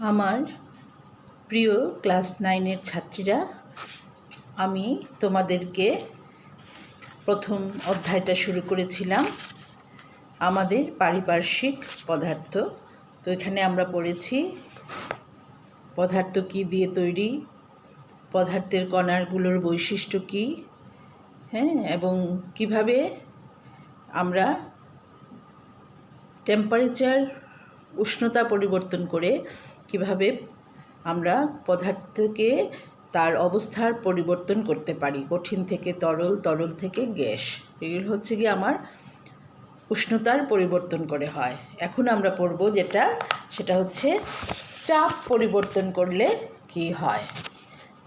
আমার প্রিয় ক্লাস 9-এর ছাত্রীরা, আমি তোমাদেরকে প্রথম অধ্যায়টা শুরু করেছিলাম আমাদের পারিপার্শ্বিক পদার্থ। তো এখানে আমরা পড়েছি পদার্থ কী দিয়ে তৈরি, পদার্থের কণাগুলোর বৈশিষ্ট্য কী, এবং কিভাবে আমরা টেম্পারেচার উষ্ণতা পরিবর্তন করে কিভাবে আমরা পদার্থকে তার অবস্থার পরিবর্তন করতে পারি, কঠিন থেকে তরল, তরল থেকে গ্যাস। এগুলো হচ্ছে কি আমার উষ্ণতার পরিবর্তন করে হয়। এখন আমরা পড়ব সেটা হচ্ছে চাপ পরিবর্তন করলে কি হয়,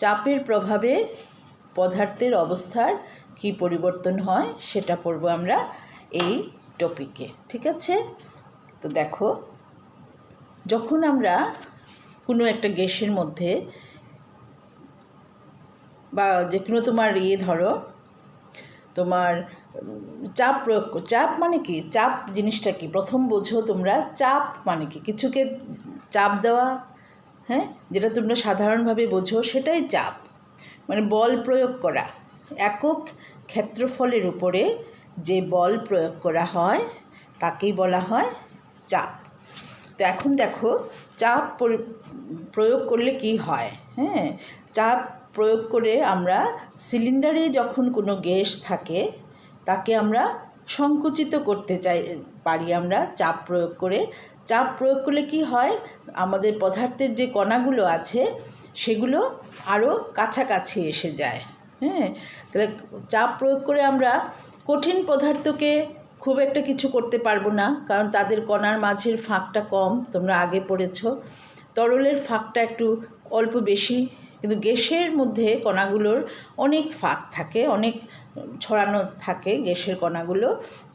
চাপের প্রভাবে পদার্থের অবস্থার কি পরিবর্তন হয় সেটা পড়ব আমরা এই টপিকে। ঠিক আছে? তো দেখো, যখন আমরা কোনো একটা গ্যাসের মধ্যে বা যে কোনো ধরো তোমার চাপ প্রয়োগ, চাপ মানে কি, চাপ জিনিসটা কি প্রথম বোঝো তোমরা। চাপ মানে কি, কিছুকে চাপ দেওয়া, যেটা তোমরা সাধারণভাবে বোঝো সেটাই চাপ, মানে বল প্রয়োগ করা। একক ক্ষেত্রফলের উপরে যে বল প্রয়োগ করা হয় তাকেই বলা হয় চাপ। তো এখন দেখো, চাপ প্রয়োগ করলে কি হয়। চাপ প্রয়োগ করে আমরা সিলিন্ডারে যখন কোনো গ্যাস থাকে তাকে আমরা সংকুচিত করতে পারি আমরা চাপ প্রয়োগ করে। চাপ প্রয়োগ করলে কি হয়, আমাদের পদার্থের যে কণাগুলো আছে সেগুলো আরও কাছাকাছি এসে যায়। তাহলে চাপ প্রয়োগ করে আমরা কঠিন পদার্থকে খুব একটা কিছু করতে পারবো না, কারণ তাদের কণার মাঝের ফাঁকটা কম, তোমরা আগে পড়েছ। তরলের ফাঁকটা একটু অল্প বেশি, কিন্তু গ্যাসের মধ্যে কণাগুলোর অনেক ফাঁক থাকে, অনেক ছড়ানো থাকে গ্যাসের কণাগুলো।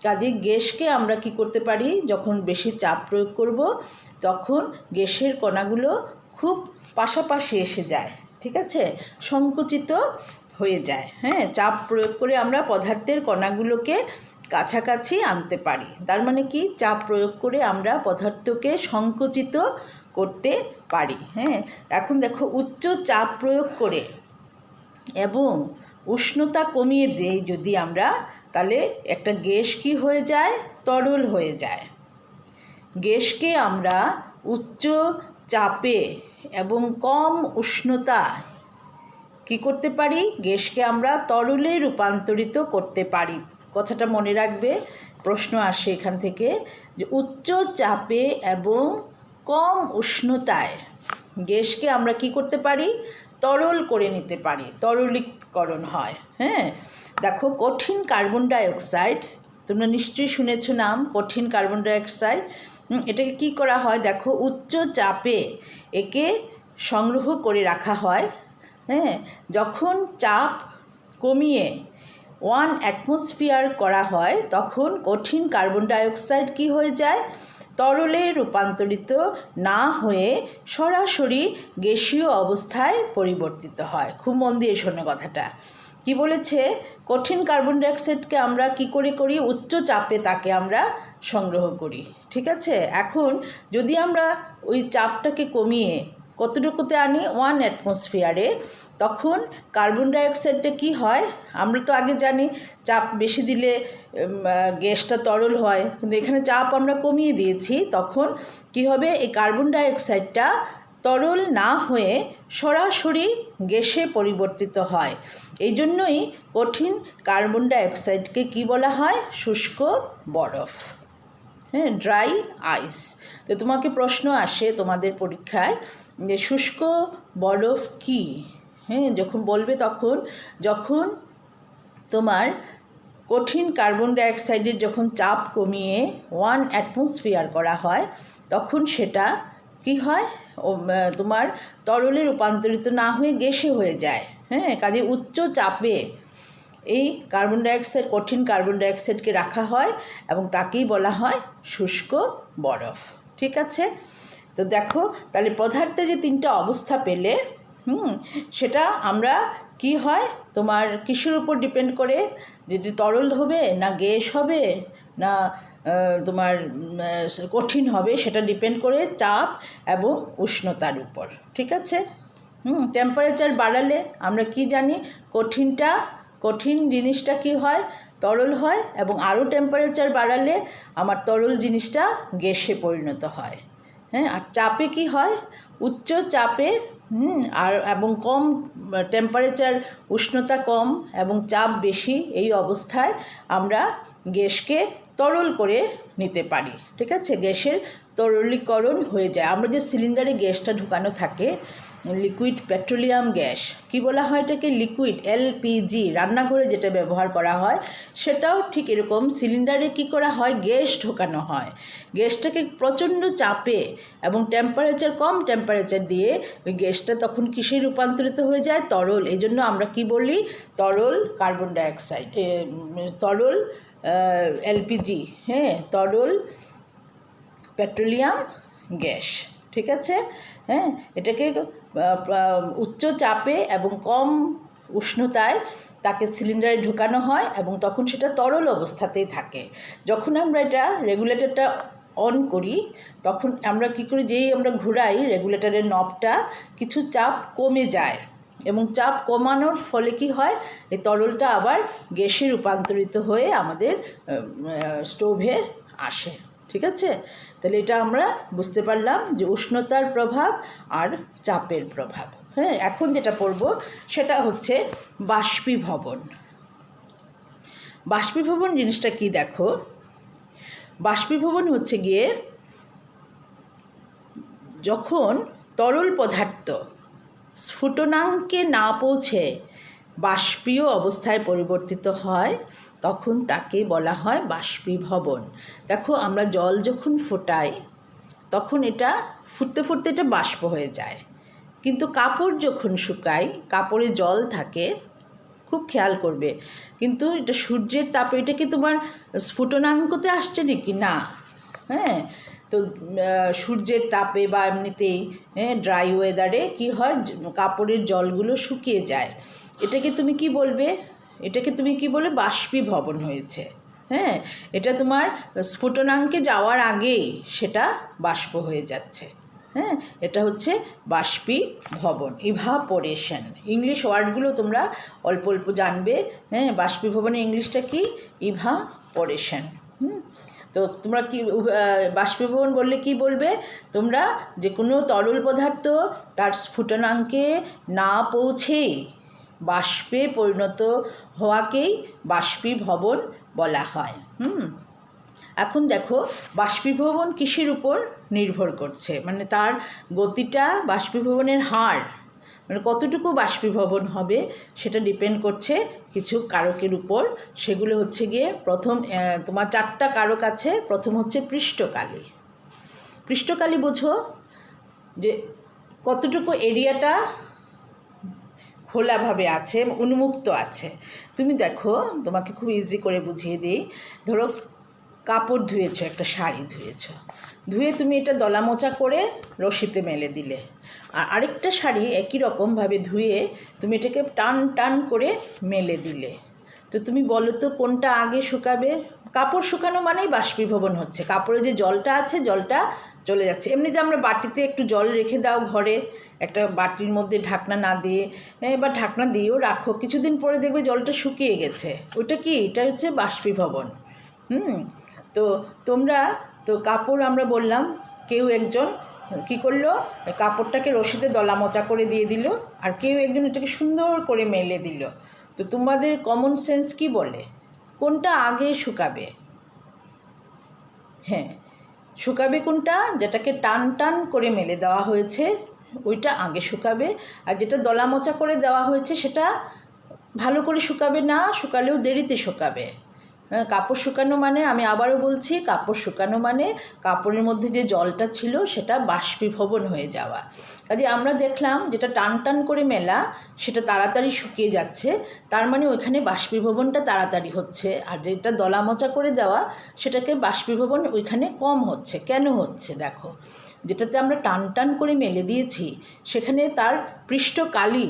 কাজে গ্যাসকে আমরা কি করতে পারি, যখন বেশি চাপ প্রয়োগ করব তখন গ্যাসের কণাগুলো খুব পাশাপাশি এসে যায়, ঠিক আছে, সংকুচিত হয়ে যায়। চাপ প্রয়োগ করে আমরা পদার্থের কণাগুলোকে কাছাকাছি আনতে পারি। তার মানে কি, চাপ প্রয়োগ করে আমরা পদার্থকে সংকুচিত করতে পারি। এখন দেখো, উচ্চ চাপ প্রয়োগ করে এবং উষ্ণতা কমিয়ে দিই যদি আমরা, তাহলে একটা গ্যাস কি হয়ে যায়, তরল হয়ে যায়। গ্যাসকে আমরা উচ্চ চাপে এবং কম উষ্ণতায় কি করতে পারি, গ্যাসকে আমরা তরলে রূপান্তরিত করতে পারি। কথাটা মনে রাখবে, প্রশ্ন আসে এখান থেকে যে উচ্চ চাপে এবং কম উষ্ণতায় গ্যাসকে আমরা কি করতে পারি, তরল করে নিতে পারি, তরলীকরণ হয়। দেখো, কঠিন কার্বন ডাইঅক্সাইড, তোমরা নিশ্চয়ই শুনেছ নাম, কঠিন কার্বন ডাইঅক্সাইড। এটাকে কি করা হয়, দেখো, উচ্চ চাপে একে সংগ্রহ করে রাখা হয়। যখন চাপ কমিয়ে 1 অ্যাটমসফিয়ার করা হয় তখন কঠিন কার্বন ডাইঅক্সাইড কি হয়ে যায়, তরলে রূপান্তরিত না হয়ে সরাসরি গ্যাসীয় অবস্থায় পরিবর্তিত হয়। খুব মন দিয়ে শোনো কথাটা। কি বলেছে, কঠিন কার্বন ডাইঅক্সাইডকে আমরা কি করে করি, উচ্চ চাপে তাকে আমরা সংগ্রহ করি। ঠিক আছে? এখন যদি আমরা ওই চাপটাকে কমিয়ে কতটুকুতে আনি, 1 অ্যাটমসফিয়ারে, তখন কার্বন ডাইঅক্সাইডটা কি হয়, আমরা তো আগে জানি চাপ বেশি দিলে গ্যাসটা তরল হয়, কিন্তু এখানে চাপ আমরা কমিয়ে দিয়েছি, তখন কি হবে, এই কার্বন ডাইঅক্সাইডটা তরল না হয়ে সরাসরি গ্যাসে পরিবর্তিত হয়। এই জন্যই কঠিন কার্বন ডাইঅক্সাইডকে কি বলা হয়, শুষ্ক বরফ, ড্রাই আইস। তো তোমাকে প্রশ্ন আসে তোমাদের পরীক্ষায় যে শুষ্ক বরফ কি, যখন বলবে তখন, যখন তোমার কঠিন কার্বন ডাইঅক্সাইডের যখন চাপ কমিয়ে 1 অ্যাটমসফিয়ার করা হয় তখন সেটা কি হয়, তোমার তরলে রূপান্তরিত না হয়ে গ্যাসে হয়ে যায়। কাজে উচ্চ চাপে এই কার্বন ডাইঅক্সাইড, কঠিন কার্বন ডাইঅক্সাইডকে রাখা হয় এবং তাকেই বলা হয় শুষ্ক বরফ। ঠিক আছে? তো দেখো, তাহলে পদার্থে যে 3টা অবস্থা পেলে, সেটা আমরা কি হয়, তোমার কিসের উপর ডিপেন্ড করে, যদি তরল হবে না গ্যাস হবে না তোমার কঠিন হবে সেটা ডিপেন্ড করে চাপ এবং উষ্ণতার উপর, ঠিক আছে? টেম্পারেচার বাড়ালে আমরা কি জানি, কঠিন জিনিসটা কি হয়, তরল হয়, এবং আরও টেম্পারেচার বাড়ালে আমার তরল জিনিসটা গ্যাসে পরিণত হয়। হ্যাঁ, আর চাপে কি হয়, উচ্চ চাপে আর এবং কম টেম্পারেচার, উষ্ণতা কম এবং চাপ বেশি, এই অবস্থায় আমরা গ্যাসকে তরল করে নিতে পারি, ঠিক আছে? গ্যাসের তরলীকরণ হয়ে যায়। আমরা যে সিলিন্ডারে গ্যাসটা ঢুকানো থাকে, লিকুইড পেট্রোলিয়াম গ্যাস, কি বলা হয় এটাকে, লিকুইড এলপিজি, রান্নাঘরে যেটা ব্যবহার করা হয়, সেটাও ঠিক এরকম সিলিন্ডারে কি করা হয়, গ্যাস ঢোকানো হয়। গ্যাসটাকে প্রচণ্ড চাপে এবং কম টেম্পারেচার দিয়ে ওই গ্যাসটা তখন কিসে রূপান্তরিত হয়ে যায়, তরল। এই জন্য আমরা কি বলি, তরল কার্বন ডাইঅক্সাইড, তরল এলপিজি, হ্যাঁ, তরল পেট্রোলিয়াম গ্যাস, ঠিক আছে? হ্যাঁ, এটাকে উচ্চ চাপে এবং কম উষ্ণতায় তাকে সিলিন্ডারে ঢোকানো হয় এবং তখন সেটা তরল অবস্থাতেই থাকে। যখন আমরা এটা রেগুলেটরটা অন করি, তখন আমরা কী করি, যেই আমরা ঘুরাই রেগুলেটরের নবটা, কিছু চাপ কমে যায় এবং চাপ কমানোর ফলে কি হয়, এই তরলটা আবার গ্যাসে রূপান্তরিত হয়ে আমাদের স্টোভে আসে, ঠিক আছে? তাহলে এটা আমরা বুঝতে পারলাম যে উষ্ণতার প্রভাব আর চাপের প্রভাব। হ্যাঁ, এখন যেটা পড়ব সেটা হচ্ছে বাষ্পীভবন। বাষ্পীভবন জিনিসটা কি দেখো, বাষ্পীভবন হচ্ছে গিয়ে যখন তরল পদার্থ স্ফুটনাঙ্কে না পৌঁছে বাষ্পীয় অবস্থায় পরিবর্তিত হয়, তখন তাকে বলা হয় বাষ্পীভবন। দেখো, আমরা জল যখন ফোটাই তখন এটা ফুটতে ফুটতে এটা বাষ্প হয়ে যায়, কিন্তু কাপড় যখন শুকাই, কাপড়ে জল থাকে, খুব খেয়াল করবে, কিন্তু এটা সূর্যের তাপে, এটা কি তোমার স্ফুটনাঙ্কতে আসছে নাকি, না। হ্যাঁ, তো সূর্যের তাপে বা এমনিতেই ড্রাই ওয়েদারে কি হয়, কাপড়ের জলগুলো শুকিয়ে যায়। এটাকে তুমি কি বলবে, বাষ্পীভবন হয়েছে। হ্যাঁ, এটা তোমার স্ফুটনাঙ্কে যাওয়ার আগেই সেটা বাষ্প হয়ে যাচ্ছে। হ্যাঁ, এটা হচ্ছে বাষ্পীভবন, ইভাপোরেশন। ইংলিশ ওয়ার্ডগুলো তোমরা অল্প অল্প জানবে। হ্যাঁ, বাষ্পীভবনের ইংলিশটা কি, ইভাপোরেশন। তো তোমরা কি বাষ্পীভবন বললে কি বলবে তোমরা, যে কোনো তরল পদার্থ তার স্ফুটনাঙ্কে না পৌঁছেই বাষ্পে পরিণত হওয়াকেই বাষ্পীভবন বলা হয়। এখন দেখো, বাষ্পীভবন কিসের উপর নির্ভর করছে, মানে তার গতিটা, বাষ্পীভবনের হার, মানে কতটুকু বাষ্পীভবন হবে সেটা ডিপেন্ড করছে কিছু কারকের উপর। সেগুলো হচ্ছে গিয়ে, প্রথম তোমার 4টা কারক আছে। প্রথম হচ্ছে পৃষ্ঠকালি। পৃষ্ঠকালি বোঝো, যে কতটুকু এরিয়াটা খোলাভাবে আছে, উন্মুক্ত আছে। তুমি দেখো, তোমাকে খুব ইজি করে বুঝিয়ে দিই। ধরো, কাপড় ধুয়েছো, একটা শাড়ি ধুয়ে তুমি এটা দলা মোচা করে রশিতে মেলে দিলে, আর আরেকটা শাড়ি একই রকমভাবে ধুয়ে তুমি এটাকে টান করে মেলে দিলে। তো তুমি বলো তো কোনটা আগে শুকাবে? কাপড় শুকানো মানেই বাষ্পীভবন হচ্ছে, কাপড়ে যে জলটা আছে জলটা চলে যাচ্ছে। এমনিতে আমরা বাটিতে একটু জল রেখে দাও ঘরে, একটা বাটির মধ্যে ঢাকনা না দিয়ে, বা ঢাকনা দিয়েও রাখো, কিছুদিন পরে দেখবে জলটা শুকিয়ে গেছে। ওইটা কি, এটা হচ্ছে বাষ্পীভবন। তো তোমরা তো কাপড় আমরা বললাম, কেউ একজন কি করলো, কাপড়টাকে রশিতে দলা মোচা করে দিয়ে দিল, আর কেউ একজন এটাকে সুন্দর করে মেলে দিল। তো তোমাদের কমন সেন্স কি বলে, কোনটা আগে শুকাবে? হ্যাঁ, শুকাবে কোনটা, যেটাকে টান করে মেলে দেওয়া হয়েছে ওইটা আগে শুকাবে, আর যেটা দলা মোচা করে দেওয়া হয়েছে সেটা ভালো করে শুকাবে না, শুকালেও দেরিতে শুকাবে। কাপড় শুকানো মানে, আমি আবারও বলছি, কাপড় শুকানো মানে কাপড়ের মধ্যে যে জলটা ছিল সেটা বাষ্পীভবন হয়ে যাওয়া। কাজে আমরা দেখলাম যেটা টান করে মেলা সেটা তাড়াতাড়ি শুকিয়ে যাচ্ছে, তার মানে ওইখানে বাষ্পীভবনটা তাড়াতাড়ি হচ্ছে। আর যেটা দলা মোচা করে দেওয়া সেটাকে বাষ্পীভবন ওইখানে কম হচ্ছে। কেন হচ্ছে দেখো, যেটাতে আমরা টান করে মেলে দিয়েছি সেখানে তার পৃষ্ঠকালি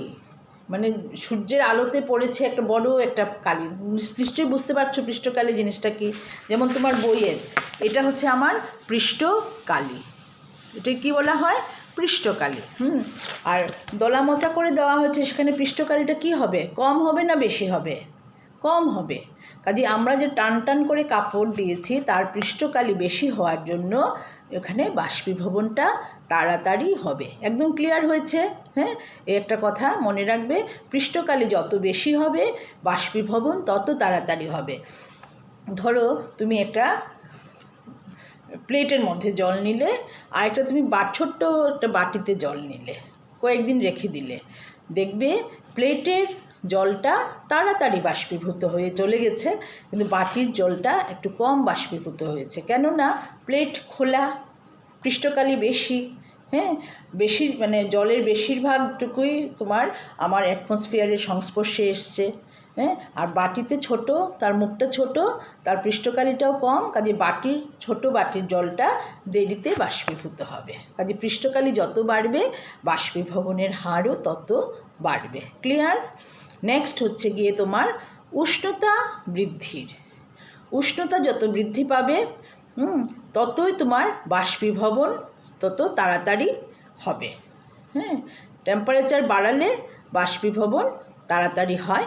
মানে সূর্যের আলোতে পড়েছে একটা বড় একটা কালি। নিশ্চয়ই বুঝতে পারছো পৃষ্ঠকালি জিনিসটা কি। যেমন তোমার বইয়ের এটা হচ্ছে আমার পৃষ্ঠকালি, এটা কি বলা হয়? পৃষ্ঠকালি। আর দলা মোচা করে দেওয়া হয়েছে, সেখানে পৃষ্ঠকালিটা কি হবে? কম হবে না বেশি হবে? কম হবে। কাজে আমরা যে টান টান করে কাপড় দিয়েছি তার পৃষ্ঠকালি বেশি হওয়ার জন্য এখানে বাষ্পীভবনটা তাড়াতাড়ি হবে। একদম ক্লিয়ার হয়েছে? হ্যাঁ, এই একটা কথা মনে রাখবে, পৃষ্ঠকালি যত বেশি হবে বাষ্পীভবন তত তাড়াতাড়ি হবে। ধরো তুমি একটা প্লেটের মধ্যে জল নিলে, আর একটা তুমি ছোট্ট একটা বাটিতে জল নিলে, কয়েকদিন রেখে দিলে, দেখবে প্লেটের জলটা তাড়াতাড়ি বাষ্পীভূত হয়ে চলে গেছে, কিন্তু বাটির জলটা একটু কম বাষ্পীভূত হয়েছে। কেননা প্লেট খোলা, পৃষ্ঠকালি বেশি। হ্যাঁ, বেশি মানে জলের বেশিরভাগটুকুই তোমার আমার অ্যাটমসফিয়ারের সংস্পর্শে এসছে। হ্যাঁ, আর বাটিতে ছোট, তার মুখটা ছোট, তার পৃষ্ঠকালিটাও কম, কাজে ছোট বাটির জলটা দেরিতে বাষ্পীভূত হবে। কাজে পৃষ্ঠকালি যত বাড়বে বাষ্পীভবনের হারও তত বাড়বে। ক্লিয়ার? নেক্সট হচ্ছে গিয়ে তোমার উষ্ণতা বৃদ্ধির। উষ্ণতা যত বৃদ্ধি পাবে ততই তোমার বাষ্পীভবন তত তাড়াতাড়ি হবে। হ্যাঁ, টেম্পারেচার বাড়ালে বাষ্পীভবন তাড়াতাড়ি হয়।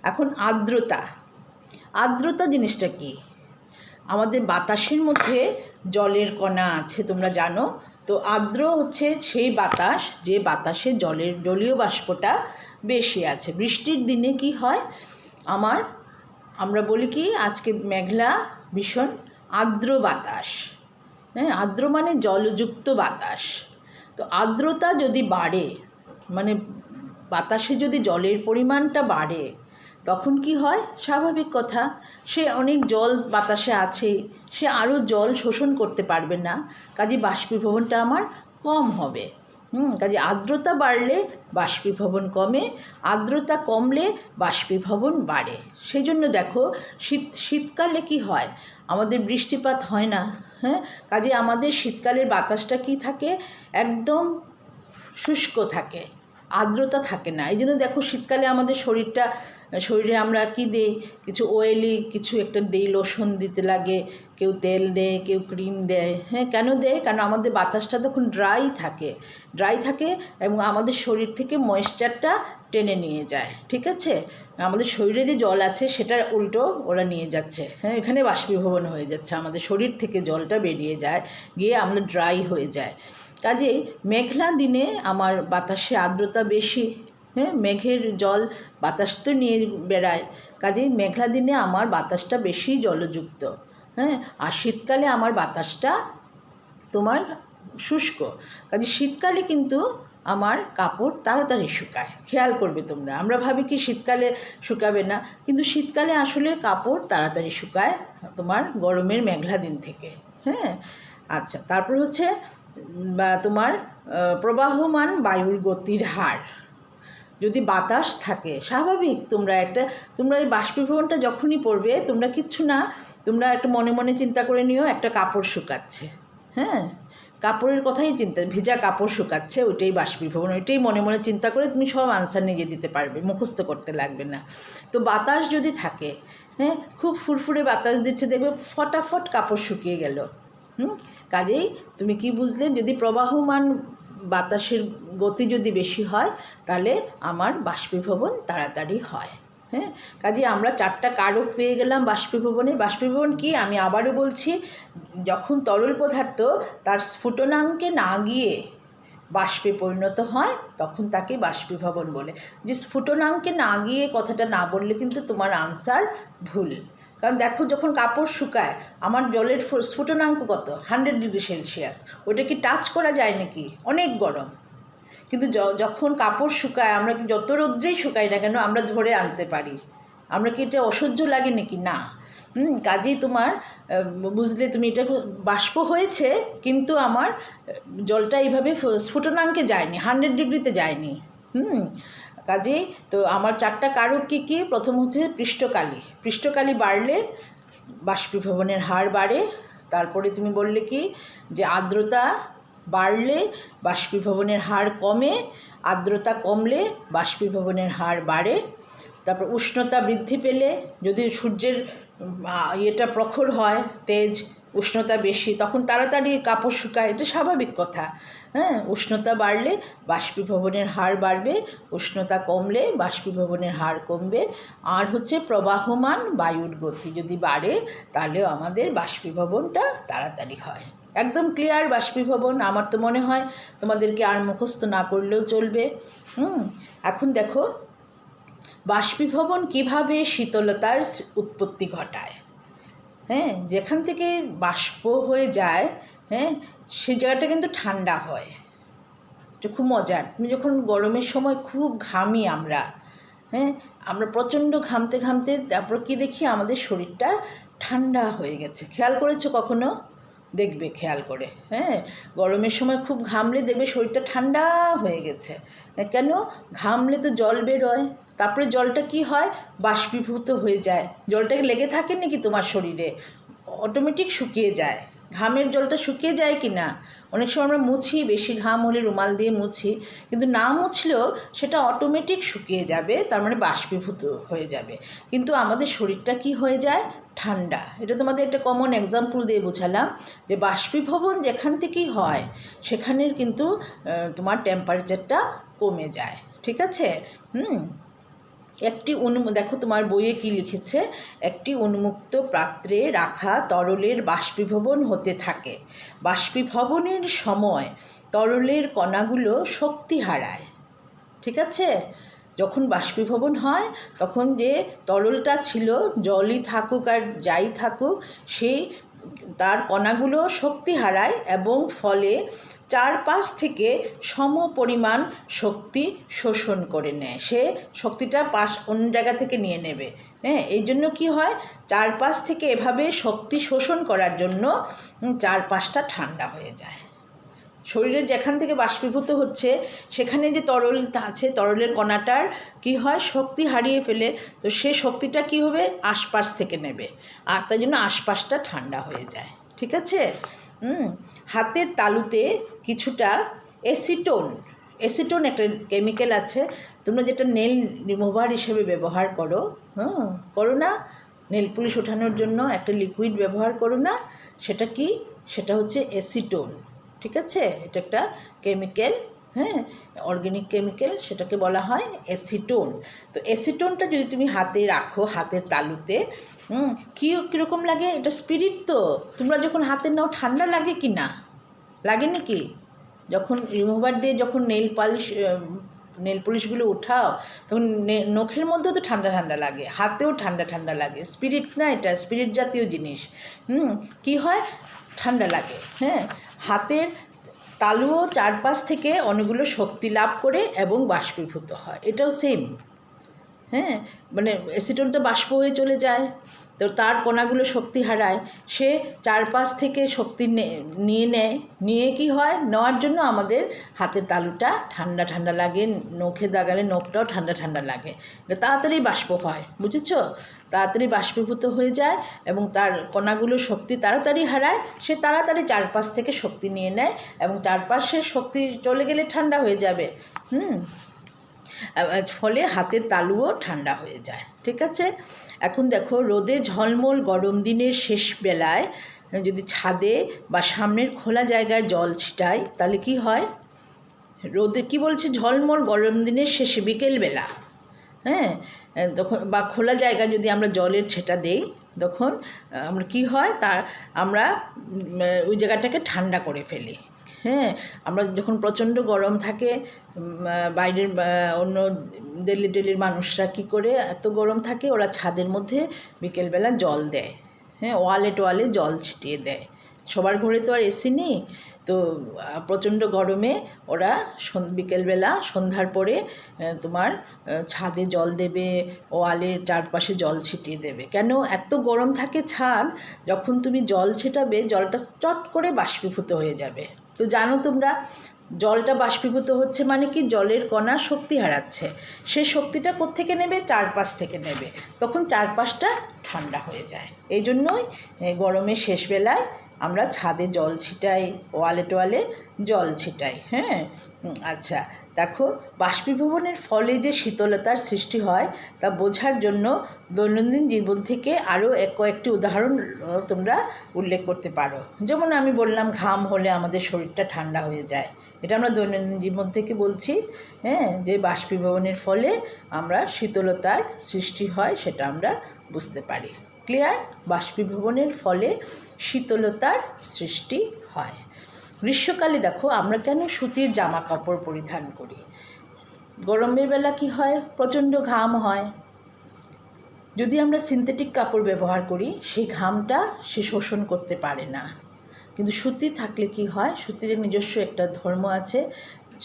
এখন আর্দ্রতা। আর্দ্রতা জিনিসটা কি? আমাদের বাতাসের মধ্যে জলের কণা আছে, তোমরা জানো তো। আর্দ্র হচ্ছে সেই বাতাস যে বাতাসে জলীয় বাষ্পটা বেশি আছে। বৃষ্টির দিনে কি হয়, আমরা বলি কি আজকে মেঘলা, ভীষণ আর্দ্র বাতাস। হ্যাঁ, আর্দ্র মানে জলযুক্ত বাতাস। তো আর্দ্রতা যদি বাড়ে, মানে বাতাসে যদি জলের পরিমাণটা বাড়ে, তখন কি হয়? স্বাভাবিক কথা, সে অনেক জল বাতাসে আছে, সে আরও জল শোষণ করতে পারবে না, কাজে বাষ্পীভবনটা আমার কম হবে। কাজে আর্দ্রতা বাড়লে বাষ্পীভবন কমে, আর্দ্রতা কমলে বাষ্পীভবন বাড়ে। সেই জন্য দেখো শীতকালে কি হয়, আমাদের বৃষ্টিপাত হয় না। হ্যাঁ, কাজে আমাদের শীতকালের বাতাসটা কি থাকে? একদম শুষ্ক থাকে, আর্দ্রতা থাকে না। এই জন্য দেখো শীতকালে আমাদের শরীরে আমরা কি দিই? কিছু অয়েলি কিছু একটা দিই, লোশন দিতে লাগে, কেউ তেল দেয়, কেউ ক্রিম দেয়। হ্যাঁ, কেন দেয়? কারণ আমাদের বাতাসটা তখন ড্রাই থাকে এবং আমাদের শরীর থেকে ময়েশ্চারটা টেনে নিয়ে যায়। ঠিক আছে, আমাদের শরীরে যে জল আছে সেটা উল্টো ওরা নিয়ে যাচ্ছে। হ্যাঁ, এখানে বাষ্পীভবন হয়ে যাচ্ছে, আমাদের শরীর থেকে জলটা বেরিয়ে যায়, গিয়ে আমরা ড্রাই হয়ে যায়। কাজেই মেঘলা দিনে আমার বাতাসে আর্দ্রতা বেশি। হ্যাঁ, মেঘের জল বাতাস তো নিয়ে বেড়ায়, কাজেই মেঘলা দিনে আমার বাতাসটা বেশি জলযুক্ত। হ্যাঁ, আর শীতকালে আমার বাতাসটা তোমার শুষ্ক। কাজে শীতকালে কিন্তু আমার কাপড় তাড়াতাড়ি শুকায়। খেয়াল করবে তোমরা, আমরা ভাবি কি শীতকালে শুকাবে না, কিন্তু শীতকালে আসলে কাপড় তাড়াতাড়ি শুকায় তোমার গরমের মেঘলা দিন থেকে। হ্যাঁ, আচ্ছা, তারপর হচ্ছে তোমার প্রবাহমান বায়ুর গতির হার। যদি বাতাস থাকে স্বাভাবিক, তোমরা এই বাষ্পীভবনটা যখনই পড়বে, তোমরা কিচ্ছু না, তোমরা একটু মনে মনে চিন্তা করে নিও একটা কাপড় শুকাচ্ছে। হ্যাঁ, কাপড়ের কথাই ভিজা কাপড় শুকাচ্ছে, ওইটাই বাষ্পীভবন। ওইটাই মনে মনে চিন্তা করে তুমি সব আনসার নিজে দিতে পারবে, মুখস্থ করতে লাগবে না। তো বাতাস যদি থাকে, হ্যাঁ, খুব ফুরফুরে বাতাস দিচ্ছে, দেখবে ফটাফট কাপড় শুকিয়ে গেল। কাজেই তুমি কি বুঝলে? যদি প্রবাহমান বাতাসের গতি যদি বেশি হয় তাহলে আমার বাষ্পীভবন তাড়াতাড়ি হয়। হ্যাঁ, কাজেই আমরা 4টা কারক পেয়ে গেলাম বাষ্পীভবনের। বাষ্পীভবন কি আমি আবারও বলছি, যখন তরল পদার্থ তার স্ফুটনাঙ্কে না গিয়ে বাষ্পে পরিণত হয় তখন তাকে বাষ্পীভবন বলে। যে স্ফুটনাঙ্কে না গিয়ে কথাটা না বললে কিন্তু তোমার আনসার ভুল। কারণ দেখো, যখন কাপড় শুকায় আমার জলের স্ফুটনাঙ্ক কত? 100 ডিগ্রি সেলসিয়াস। ওটা কি টাচ করা যায় নাকি? অনেক গরম। কিন্তু যখন কাপড় শুকায়, আমরা কি যত রৌদ্রেই শুকাই না কেন আমরা ধরে আনতে পারি। আমরা কি এটা অসহ্য লাগে নাকি? না। কাজেই তোমার বুঝলে, তুমি এটা বাষ্প হয়েছে কিন্তু আমার জলটা এইভাবে স্ফুটনাঙ্কে যায়নি, 100 ডিগ্রিতে যায়নি। কাজেই তো আমার 4টা কারক কী কী? প্রথম হচ্ছে পৃষ্ঠকালি বাড়লে বাষ্পীভবনের হার বাড়ে। তারপরে তুমি বললে কি যে আর্দ্রতা বাড়লে বাষ্পীভবনের হার কমে, আর্দ্রতা কমলে বাষ্পীভবনের হার বাড়ে। তারপর উষ্ণতা বৃদ্ধি পেলে, যদি সূর্যের ইয়েটা প্রখর হয়, তেজ, উষ্ণতা বেশি, তখন তাড়াতাড়ি কাপড় শুকায়, এটা স্বাভাবিক কথা। হ্যাঁ, উষ্ণতা বাড়লে বাষ্পীভবনের হার বাড়বে, উষ্ণতা কমলে বাষ্পীভবনের হার কমবে। আর হচ্ছে প্রবাহমান বায়ুর গতি যদি বাড়ে তাহলে আমাদের বাষ্পীভবনটা তাড়াতাড়ি হয়। একদম ক্লিয়ার বাষ্পীভবন। আমার তো মনে হয় তোমাদেরকে আর মুখস্থ না করলেও চলবে। এখন দেখো বাষ্পীভবন কিভাবে শীতলতার উৎপত্তি ঘটায়। হ্যাঁ, যেখান থেকে বাষ্প হয়ে যায়, হ্যাঁ, সেই জায়গাটা কিন্তু ঠান্ডা হয়। এটা খুব মজার। তুমি যখন গরমের সময় খুব ঘামি আমরা, হ্যাঁ, আমরা প্রচণ্ড ঘামতে ঘামতে তারপর কি দেখি, আমাদের শরীরটা ঠান্ডা হয়ে গেছে। খেয়াল করেছো কখনো? দেখবে খেয়াল করে। হ্যাঁ, গরমের সময় খুব ঘামলে দেখবে শরীরটা ঠান্ডা হয়ে গেছে। কেন? ঘামলে তো জল বেরোয়, তারপরে জলটা কি হয়, বাষ্পীভূত হয়ে যায়। জলটাকে লেগে থাকে নাকি তোমার শরীরে? অটোমেটিক শুকিয়ে যায়। ঘামের জলটা শুকিয়ে যায় কি না? অনেক সময় আমরা মুছি, বেশি ঘাম হলে রুমাল দিয়ে মুছি, কিন্তু না মুছলেও সেটা অটোমেটিক শুকিয়ে যাবে, তার মানে বাষ্পীভূত হয়ে যাবে। কিন্তু আমাদের শরীরটা কি হয়ে যায়? ঠান্ডা। এটা তোমাদের একটা কমন এক্সাম্পল দিয়ে বোঝালাম যে বাষ্পীভবন যেখান থেকেই হয় সেখানের কিন্তু তোমার টেম্পারেচারটা কমে যায়। ঠিক আছে? একটি দেখো তোমার বইয়ে কি লিখেছে, একটি উন্মুক্ত পাত্রে রাখা তরলের বাষ্পীভবন হতে থাকে। বাষ্পীভবনের সময় তরলের কণাগুলো শক্তি হারায়। ঠিক আছে? যখন বাষ্পীভবন হয় তখন যে তরলটা ছিল, জলই থাকুক আর যাই থাকুক, সেই তার কণাগুলো শক্তি হারায় এবং ফলে চারপাশ থেকে সমপরিমাণ শক্তি শোষণ করে নেয়। সে শক্তিটা অন্য জায়গা থেকে নিয়ে নেবে। হ্যাঁ, এই জন্য কী হয়, চারপাশ থেকে এভাবে শক্তি শোষণ করার জন্য চারপাশটা ঠান্ডা হয়ে যায়। শরীরে যেখান থেকে বাষ্পীভূত হচ্ছে সেখানে যে তরলটা আছে, তরলের কণাটার কি হয়, শক্তি হারিয়ে ফেলে, তো সে শক্তিটা কি হবে, আশপাশ থেকে নেবে, আর তাই জন্য আশপাশটা ঠান্ডা হয়ে যায়। ঠিক আছে? হাতের তালুতে কিছুটা অ্যাসিটোন একটা কেমিক্যাল আছে, তোমরা যেটা নেল রিমুভার হিসেবে ব্যবহার করো, করো না? নেল পলিশ ওঠানোর জন্য একটা লিকুইড ব্যবহার করো না? সেটা কি? সেটা হচ্ছে অ্যাসিটোন। ঠিক আছে? এটা একটা কেমিক্যাল, হ্যাঁ, অর্গ্যানিক কেমিক্যাল, সেটাকে বলা হয় অ্যাসিটোন। তো অ্যাসিটোনটা যদি তুমি হাতে রাখো, হাতের তালুতে, কীরকম লাগে? এটা স্পিরিট তো। তোমরা যখন হাতে নাও ঠান্ডা লাগে কি না? লাগে নাকি? যখন রিমুভার দিয়ে যখন নেল পলিশগুলো উঠাও তখন নখের মধ্যেও তো ঠান্ডা ঠান্ডা লাগে, হাতেও ঠান্ডা ঠান্ডা লাগে। স্পিরিট না, এটা স্পিরিট জাতীয় জিনিস। কি হয়? ঠান্ডা লাগে। হ্যাঁ, হাতের তালুও চারপাশ থেকে অনেকগুলো শক্তি লাভ করে এবং বাষ্পীভূত হয়। এটাও সেম। হ্যাঁ, মানে অ্যাসিটোনটা বাষ্প হয়ে চলে যায়, তো তার কণাগুলো শক্তি হারায়, সে চারপাশ থেকে শক্তি নিয়ে কি হয়, নেওয়ার জন্য আমাদের হাতের তালুটা ঠান্ডা ঠান্ডা লাগে, নখে দাগালে নখটাও ঠান্ডা ঠান্ডা লাগে। এটা তাড়াতাড়ি বাষ্প হয়, বুঝেছ? তাড়াতাড়ি বাষ্পীভূত হয়ে যায় এবং তার কণাগুলো শক্তি তাড়াতাড়ি হারায়, সে তাড়াতাড়ি চারপাশ থেকে শক্তি নিয়ে নেয় এবং চারপাশের শক্তি চলে গেলে ঠান্ডা হয়ে যাবে। ফলে হাতের তালুও ঠান্ডা হয়ে যায়। ঠিক আছে? এখন দেখো, রোদে ঝলমল গরম দিনের শেষ বেলায় যদি ছাদে বা সামনের খোলা জায়গায় জল ছিটাই তাহলে কি হয়? রোদে কি বলছে, ঝলমল গরম দিনের শেষে বিকেলবেলা, হ্যাঁ, তখন বা খোলা জায়গায় যদি আমরা জলের ছেটা দেই তখন আমরা কি হয়, আমরা ওই জায়গাটাকে ঠান্ডা করে ফেলি। হ্যাঁ, আমরা যখন প্রচণ্ড গরম থাকে, বাইরের অন্য দিল্লির মানুষরা কি করে, এত গরম থাকে, ওরা ছাদের মধ্যে বিকেলবেলা জল দেয়। হ্যাঁ, ওয়ালে জল ছিটিয়ে দেয়। সবার ঘরে তো আর এসি নেই, তো প্রচণ্ড গরমে ওরা বিকেলবেলা সন্ধ্যার পরে তোমার ছাদে জল দেবে, ওয়ালের চারপাশে জল ছিটিয়ে দেবে। কেন? এত গরম থাকে ছাদ, যখন তুমি জল ছেটাবে জলটা চট করে বাষ্পীভূত হয়ে যাবে। তো জানো তোমরা, জলটা বাষ্পীভূত হচ্ছে মানে কি, জলের কণা শক্তি হারাচ্ছে, সে শক্তিটা কোত্থেকে নেবে? চারপাশ থেকে নেবে, তখন চারপাশটা ঠান্ডা হয়ে যায়। এই জন্যই গরমের শেষবেলায় আমরা ছাদে জল ছিটাই, ওয়ালে টোয়ালে জল ছিটাই। হ্যাঁ, আচ্ছা দেখো, বাষ্পীভবনের ফলে যে শীতলতার সৃষ্টি হয় তা বোঝার জন্য দৈনন্দিন জীবন থেকে আরও কয়েকটি উদাহরণ তোমরা উল্লেখ করতে পারো। যেমন আমি বললাম, ঘাম হলে আমাদের শরীরটা ঠান্ডা হয়ে যায়, এটা আমরা দৈনন্দিন জীবন থেকে বলছি। হ্যাঁ, যে বাষ্পীভবনের ফলে আমরা শীতলতার সৃষ্টি হয় সেটা আমরা বুঝতে পারি। ক্লিয়ার? বাষ্পীভবনের ফলে শীতলতার সৃষ্টি হয়। গ্রীষ্মকালে দেখো আমরা কেন সুতির জামা কাপড় পরিধান করি? গরমের বেলা কি হয়, প্রচণ্ড ঘাম হয়। যদি আমরা সিনথেটিক কাপড় ব্যবহার করি সেই ঘামটা সে শোষণ করতে পারে না। কিন্তু সুতি থাকলে কি হয়, সুতির নিজস্ব একটা ধর্ম আছে,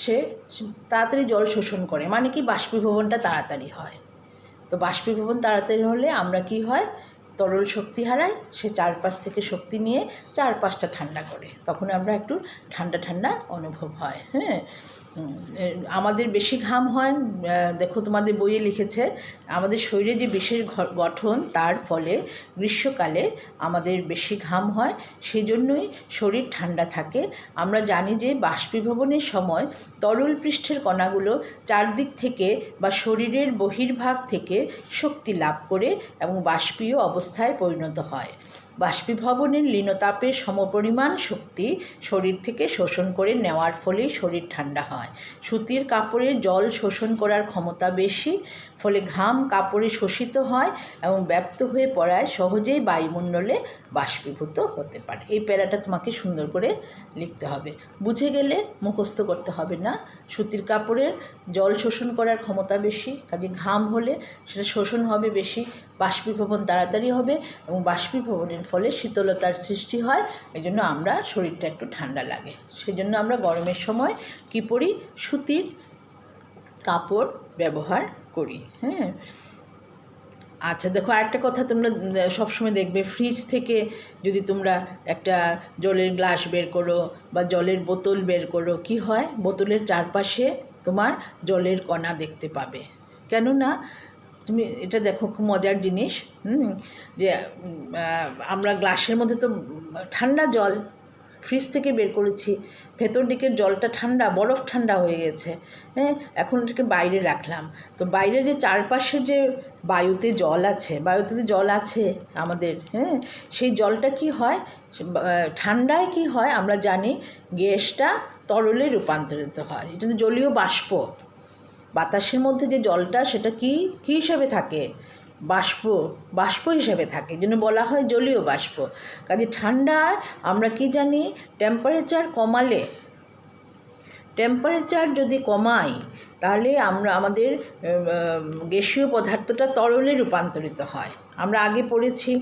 সে তাড়াতাড়ি জল শোষণ করে, মানে কি বাষ্পীভবনটা তাড়াতাড়ি হয়। তো বাষ্পীভবন তাড়াতাড়ি হলে আমরা কি হয়, তরল শক্তি হারাই, সে চারপাশ থেকে শক্তি নিয়ে চারপাশটা ঠান্ডা করে, তখন আমরা একটু ঠান্ডা ঠান্ডা অনুভব হয়। হ্যাঁ, আমাদের বেশি ঘাম হয়, দেখো তোমাদের বইয়ে লিখেছে আমাদের শরীরে যে বিশেষ গঠন তার ফলে গ্রীষ্মকালে আমাদের বেশি ঘাম হয়, সেই জন্যই শরীর ঠান্ডা থাকে। আমরা জানি যে বাষ্পীভবনের সময় তরল পৃষ্ঠের কণাগুলো চারদিক থেকে বা শরীরের বহির্ভাগ থেকে শক্তি লাভ করে এবং বাষ্পীয় অবস্থায় পরিণত হয়। বাষ্পীভবনের লিনতাপের সমপরিমাণ শক্তি শরীর থেকে শোষণ করে নেওয়ার ফলেই শরীর ঠান্ডা হয়। সুতির কাপড়ের জল শোষণ করার ক্ষমতা বেশি, ফলে ঘাম কাপড়ে শোষিত হয় এবং ব্যাপ্ত হয়ে পড়ায় সহজেই বায়ুমণ্ডলে বাষ্পীভূত হতে পারে। এই প্যারাটা তোমাকে সুন্দর করে লিখতে হবে, বুঝে গেলে মুখস্থ করতে হবে না। সুতির কাপড়ের জল শোষণ করার ক্ষমতা বেশি, কাজে ঘাম হলে সেটা শোষণ হবে বেশি, বাষ্পীভবন তাড়াতাড়ি হবে এবং বাষ্পীভবনের ফলে শীতলতার সৃষ্টি হয়। এই জন্য আমরা শরীরটা একটু ঠান্ডা লাগে, সেজন্য আমরা গরমের সময় কী পরি, সুতির কাপড় ব্যবহার করি। হ্যাঁ, আচ্ছা দেখো, আরেকটা কথা তোমরা সবসময় দেখবে, ফ্রিজ থেকে যদি তোমরা একটা জলের গ্লাস বের করো বা জলের বোতল বের করো, কি হয়, বোতলের চারপাশে তোমার জলের কণা দেখতে পাবে। কেননা তুমি এটা দেখো, খুব মজার জিনিস, যে আমরা গ্লাসের মধ্যে তো ঠান্ডা জল ফ্রিজ থেকে বের করেছি, ভেতর দিকের জলটা ঠান্ডা, বরফ ঠান্ডা হয়ে গেছে। হ্যাঁ, এখন এটাকে বাইরে রাখলাম, তো বাইরে যে চারপাশের যে বায়ুতে জল আছে আমাদের, হ্যাঁ, সেই জলটা কি হয়, ঠান্ডায় কি হয় আমরা জানি, গ্যাসটা তরলে রূপান্তরিত হয়। এটা তো জলীয় বাষ্প, বাতাসের মধ্যে যে জলটা সেটা কি হিসাবে থাকে, বাষ্প হিসাবে থাকে, এই জন্য বলা হয় জলীয় বাষ্প। কাজে ঠান্ডায় আমরা কি জানি, টেম্পারেচার যদি কমাই তাহলে আমাদের গ্যাসীয় পদার্থটা তরলে রূপান্তরিত হয়। আমরা আগে পড়েছি,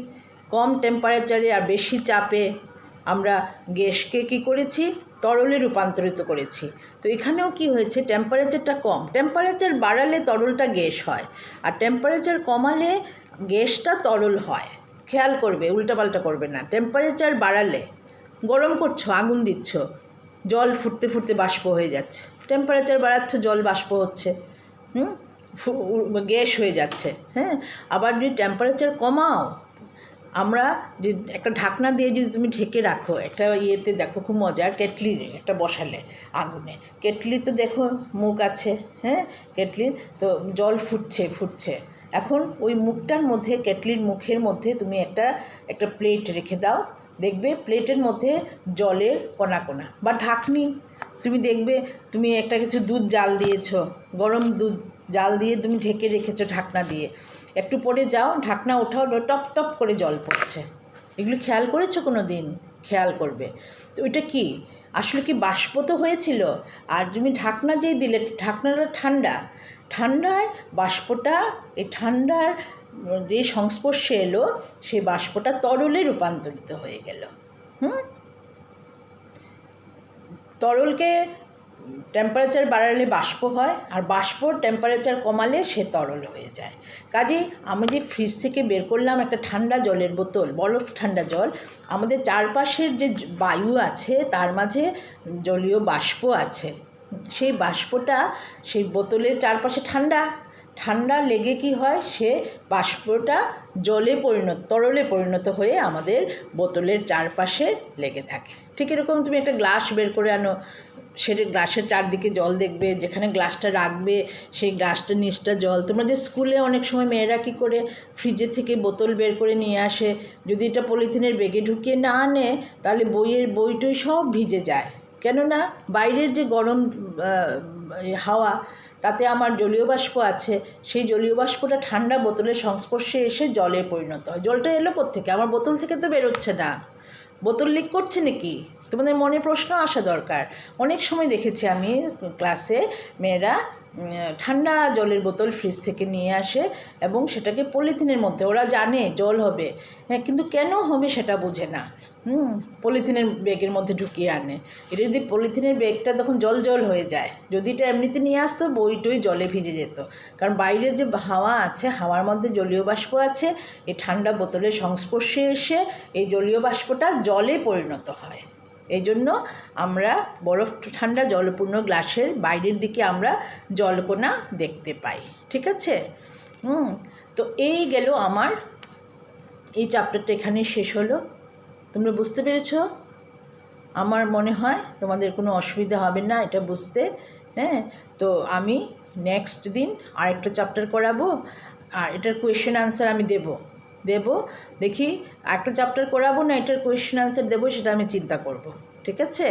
কম টেম্পারেচারে আর বেশি চাপে আমরা গ্যাসকে কী করেছি, তরলে রূপান্তরিত করেছি। তো এখানেও কি হয়েছে, টেম্পারেচারটা কম, টেম্পারেচার বাড়ালে তরলটা গ্যাস হয়, আর টেম্পারেচার কমালে গ্যাসটা তরল হয়। খেয়াল করবে, উল্টাপাল্টা করবে না। টেম্পারেচার বাড়ালে, গরম করছো, আগুন দিচ্ছ, জল ফুটতে ফুটতে বাষ্প হয়ে যাচ্ছে, টেম্পারেচার বাড়াচ্ছ, জল বাষ্প হচ্ছে, গ্যাস হয়ে যাচ্ছে। হ্যাঁ, আবার যদি টেম্পারেচার কমাও, আমরা যে একটা ঢাকনা দিয়ে যদি তুমি ঢেকে রাখো, একটা ইয়েতে দেখো খুব মজার, কেটলি একটা বসালে আগুনে, কেটলি তো দেখো মুখ আছে, হ্যাঁ, কেটলির তো জল ফুটছে, এখন ওই মুখটার মধ্যে, কেটলির মুখের মধ্যে তুমি একটা প্লেট রেখে দাও, দেখবে প্লেটের মধ্যে জলের কণা বা ঢাকনি, তুমি দেখবে তুমি একটা কিছু দুধ জাল দিয়েছো, গরম দুধ জাল দিয়ে তুমি ঢেকে রেখেছো ঢাকনা দিয়ে, একটু পরে যাও, ঢাকনা ওঠাও, টপ টপ করে জল পড়ছে। এগুলো খেয়াল করেছো কোনো দিন? খেয়াল করবে। তো ওইটা কি আসলে কি বাষ্প তো হয়েছিল, আর তুমি ঢাকনা যেই দিলে, ঢাকনাটা ঠান্ডায় বাষ্পটা, এই ঠান্ডার যে সংস্পর্শে এলো, সেই বাষ্পটা তরলে রূপান্তরিত হয়ে গেল। তরলকে টেম্পারেচার বাড়ালে বাষ্প হয়, আর বাষ্পর টেম্পারেচার কমালে সে তরল হয়ে যায়। কাজেই আমি যে ফ্রিজ থেকে বের করলাম একটা ঠান্ডা জলের বোতল, বরফ ঠান্ডা জল, আমাদের চারপাশের যে বায়ু আছে তার মাঝে জলীয় বাষ্প আছে, সেই বাষ্পটা সেই বোতলের চারপাশে ঠান্ডা লেগে কি হয়, সে বাষ্পটা তরলে পরিণত হয়ে আমাদের বোতলের চারপাশে লেগে থাকে। ঠিক এরকম তুমি একটা গ্লাস বের করে আনো, সেটা গ্লাসের চারদিকে জল দেখবে, যেখানে গ্লাসটা রাখবে সেই গ্লাসটা নিচটা জল। তোমরা যে স্কুলে অনেক সময় মেয়েরা কী করে ফ্রিজে থেকে বোতল বের করে নিয়ে আসে, যদি এটা পলিথিনের ব্যাগে ঢুকিয়ে না আনে তাহলে বইটই সব ভিজে যায়। কেননা বাইরের যে গরম হাওয়া, তাতে আমার জলীয় বাষ্প আছে, সেই জলীয় বাষ্পটা ঠান্ডা বোতলের সংস্পর্শে এসে জলে পরিণত হয়। জলটা এলো কোত্থেকে? আমার বোতল থেকে তো বেরোচ্ছে না, বোতল লিক করছে নাকি? তোমাদের মনে প্রশ্ন আসা দরকার। অনেক সময় দেখেছি আমি ক্লাসে মেয়েরা ঠান্ডা জলের বোতল ফ্রিজ থেকে নিয়ে আসে এবং সেটাকে পলিথিনের মধ্যে, ওরা জানে জল হবে, হ্যাঁ, কিন্তু কেন হবে সেটা বোঝে না, পলিথিনের ব্যাগের মধ্যে ঢুকিয়ে আনে। এটা যদি পলিথিনের ব্যাগটা তখন জল হয়ে যায়, যদি এটা এমনিতে নিয়ে আসতো বইটই জলে ভিজে যেত। কারণ বাইরের যে হাওয়া আছে, হাওয়ার মধ্যে জলীয় বাষ্প আছে, এই ঠান্ডা বোতলের সংস্পর্শে এসে এই জলীয় বাষ্পটা জলে পরিণত হয়। এই জন্য আমরা বরফ ঠান্ডা জলপূর্ণ গ্লাসের বাইরের দিকে আমরা জলকণা দেখতে পাই। ঠিক আছে? তো এই গেল আমার এই চ্যাপ্টারটা, এখানেই শেষ হলো। তোমরা বুঝতে পেরেছ? আমার মনে হয় তোমাদের কোনো অসুবিধা হবে না এটা বুঝতে। হ্যাঁ, তো আমি নেক্সট দিন আরেকটা চ্যাপ্টার করাবো, আর এটার কোয়েশ্চেন আনসার আমি দেব দেখি একটা চ্যাপ্টার করাবো না এটার কোয়েশ্চেন আনসার দেবো, সেটা আমি চিন্তা করব। ঠিক আছে?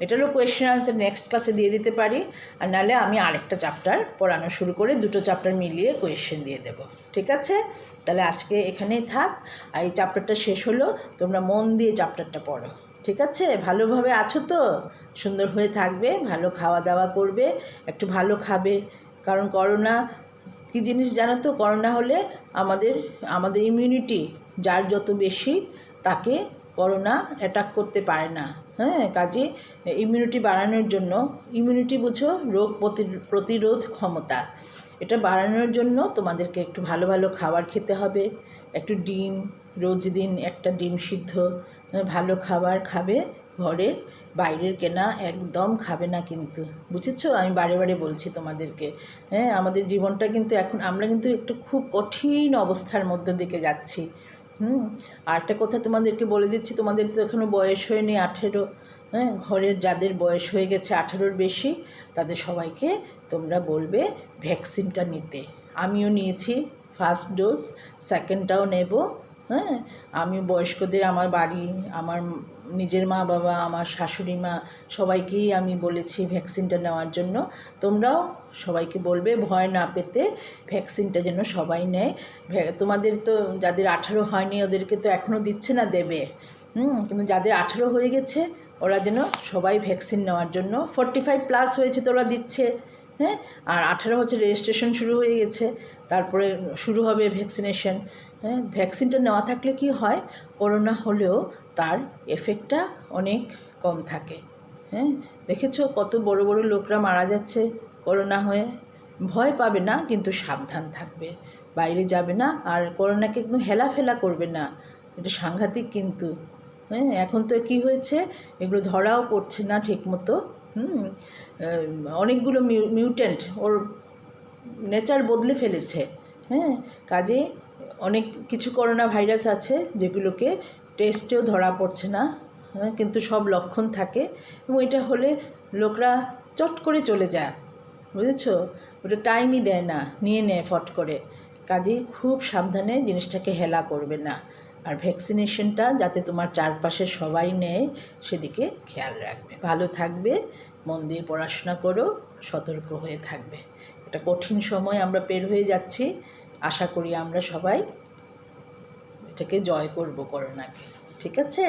এটারও কোয়েশ্চেন আনসার নেক্সট ক্লাসে দিয়ে দিতে পারি, আর নাহলে আমি আরেকটা চ্যাপ্টার পড়ানো শুরু করে দুটো চ্যাপ্টার মিলিয়ে কোয়েশ্চেন দিয়ে দেব। ঠিক আছে? তাহলে আজকে এখানেই থাক, আর এই চ্যাপ্টারটা শেষ হলো, তোমরা মন দিয়ে চ্যাপ্টারটা পড়ো। ঠিক আছে? ভালোভাবে আছো তো? সুন্দর হয়ে থাকবে, ভালো খাওয়া দাওয়া করবে, একটু ভালো খাবে। কারণ করোনা কী জিনিস জানো তো? করোনা হলে আমাদের ইমিউনিটি যার যত বেশি, তাকে করোনা অ্যাটাক করতে পারে না। হ্যাঁ, কাজে ইমিউনিটি বাড়ানোর জন্য, ইমিউনিটি বুঝো রোগ প্রতিরোধ ক্ষমতা, এটা বাড়ানোর জন্য তোমাদেরকে একটু ভালো ভালো খাবার খেতে হবে। একটু ডিম, রোজ দিন একটা ডিম সিদ্ধ, ভালো খাবার খাবে ঘরের, বাইরের কেনা একদম খাবে না কিন্তু। বুঝেছো? আমি বারে বারে বলছি তোমাদেরকে। হ্যাঁ, আমাদের জীবনটা কিন্তু এখন, আমরা কিন্তু একটু খুব কঠিন অবস্থার মধ্য দিকে যাচ্ছি। আর একটা কথা তোমাদেরকে বলে দিচ্ছি, তোমাদের তো এখনও বয়স হয়নি 18। হ্যাঁ, ঘরের যাদের বয়স হয়ে গেছে 18-র বেশি, তাদের সবাইকে তোমরা বলবে ভ্যাকসিনটা নিতে। আমিও নিয়েছি ফার্স্ট ডোজ, সেকেন্ডটাও নেব। হ্যাঁ, আমি বয়স্কদের, আমার বাড়ি, আমার নিজের মা বাবা, আমার শাশুড়ি মা, সবাইকেই আমি বলেছি ভ্যাকসিনটা নেওয়ার জন্য। তোমরাও সবাইকে বলবে ভয় না পেতে ভ্যাকসিনটা যেন সবাই নেয়। তোমাদের তো যাদের 18 হয়নি ওদেরকে তো এখনও দিচ্ছে না, দেবে। কিন্তু যাদের 18 হয়ে গেছে ওরা যেন সবাই ভ্যাকসিন নেওয়ার জন্য, 45+ হয়েছে তো ওরা দিচ্ছে। হ্যাঁ, আর 18 হচ্ছে রেজিস্ট্রেশন শুরু হয়ে গেছে, তারপরে শুরু হবে ভ্যাকসিনেশন। হ্যাঁ, ভ্যাকসিনটা নেওয়া থাকলে কি হয়, করোনা হলেও তার এফেক্টটা অনেক কম থাকে। হ্যাঁ, দেখেছো কত বড় বড় লোকরা মারা যাচ্ছে করোনা হয়ে। ভয় পাবে না, কিন্তু সাবধান থাকবে, বাইরে যাবে না, আর করোনাকে একটু হেলাফেলা করবে না, এটা সাংঘাতিক কিন্তু। হ্যাঁ, এখন তো কি হয়েছে, এগুলো ধরাও পড়ছে না ঠিকমতো। অনেকগুলো মিউট্যান্ট, ওর নেচার বদলে ফেলেছে। হ্যাঁ, কাজে অনেক কিছু করোনা ভাইরাস আছে যেগুলোকে টেস্টেও ধরা পড়ছে না, কিন্তু সব লক্ষণ থাকে, এবং এটা হলে লোকরা চট করে চলে যায়। বুঝেছো? ওটা টাইমই দেয় না, নিয়ে নেয় ফট করে। কাজেই খুব সাবধানে জিনিসটাকে হেলা করবে না, আর ভ্যাকসিনেশনটা যাতে তোমার চারপাশে সবাই নেয় সেদিকে খেয়াল রাখবে। ভালো থাকবে, মন দিয়ে পড়াশোনা করো, সতর্ক হয়ে থাকবে। একটা কঠিন সময় আমরা পের হয়ে যাচ্ছি, আশা করি আমরা সবাই এটাকে জয় করব করোনাকে। ঠিক আছে?